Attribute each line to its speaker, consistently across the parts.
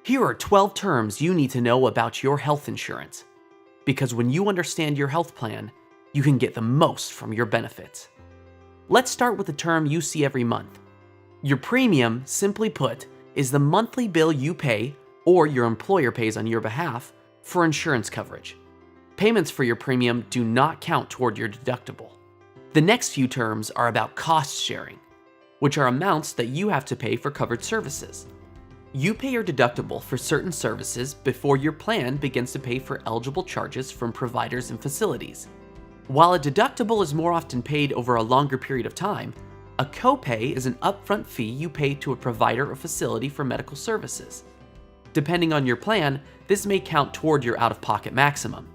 Speaker 1: Here are 12 terms you need to know about your health insurance. Because when you understand your health plan, you can get the most from your benefits. Let's start with the term you see every month. Your premium, simply put, is the monthly bill you pay, or your employer pays on your behalf, for insurance coverage. Payments for your premium do not count toward your deductible. The next few terms are about cost sharing, which are amounts that you have to pay for covered services. You pay your deductible for certain services before your plan begins to pay for eligible charges from providers and facilities. While a deductible is more often paid over a longer period of time, a copay is an upfront fee you pay to a provider or facility for medical services. Depending on your plan, this may count toward your out-of-pocket maximum.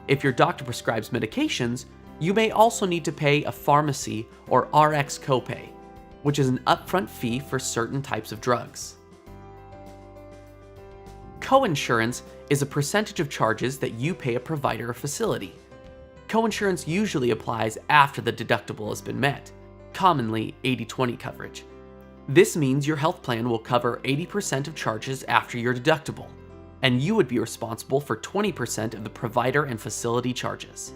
Speaker 1: If your doctor prescribes medications, you may also need to pay a pharmacy or RX copay, which is an upfront fee for certain types of drugs. Coinsurance is a percentage of charges that you pay a provider or facility. Coinsurance usually applies after the deductible has been met, commonly 80-20 coverage. This means your health plan will cover 80% of charges after your deductible, and you would be responsible for 20% of the provider and facility charges.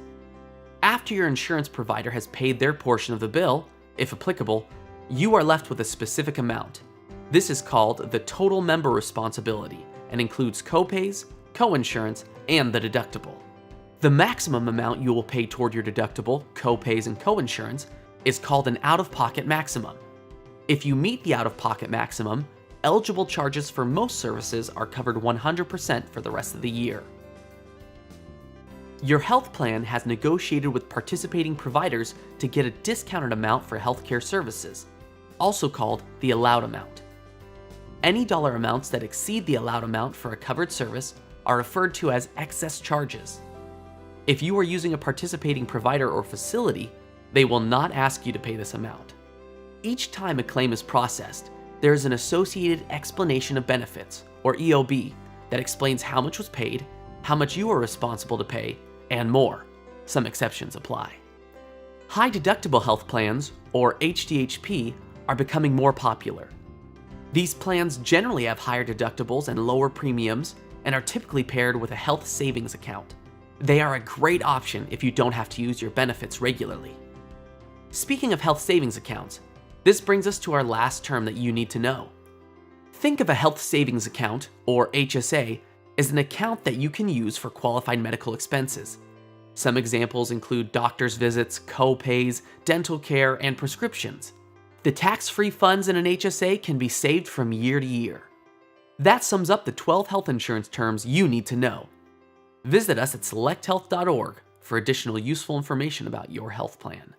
Speaker 1: After your insurance provider has paid their portion of the bill, if applicable, you are left with a specific amount. This is called the total member responsibility and includes copays, coinsurance, and the deductible. The maximum amount you will pay toward your deductible, copays, and coinsurance is called an out-of-pocket maximum. If you meet the out-of-pocket maximum, eligible charges for most services are covered 100% for the rest of the year. Your health plan has negotiated with participating providers to get a discounted amount for healthcare services, also called the allowed amount. Any dollar amounts that exceed the allowed amount for a covered service are referred to as excess charges. If you are using a participating provider or facility, they will not ask you to pay this amount. Each time a claim is processed, there is an associated explanation of benefits, or EOB, that explains how much was paid, how much you are responsible to pay, and more. Some exceptions apply. High deductible health plans, or HDHP, are becoming more popular. These plans generally have higher deductibles and lower premiums and are typically paired with a health savings account. They are a great option if you don't have to use your benefits regularly. Speaking of health savings accounts, this brings us to our last term that you need to know. Think of a health savings account, or HSA, as an account that you can use for qualified medical expenses. Some examples include doctor's visits, co-pays, dental care, and prescriptions. The tax-free funds in an HSA can be saved from year to year. That sums up the 12 health insurance terms you need to know. Visit us at selecthealth.org for additional useful information about your health plan.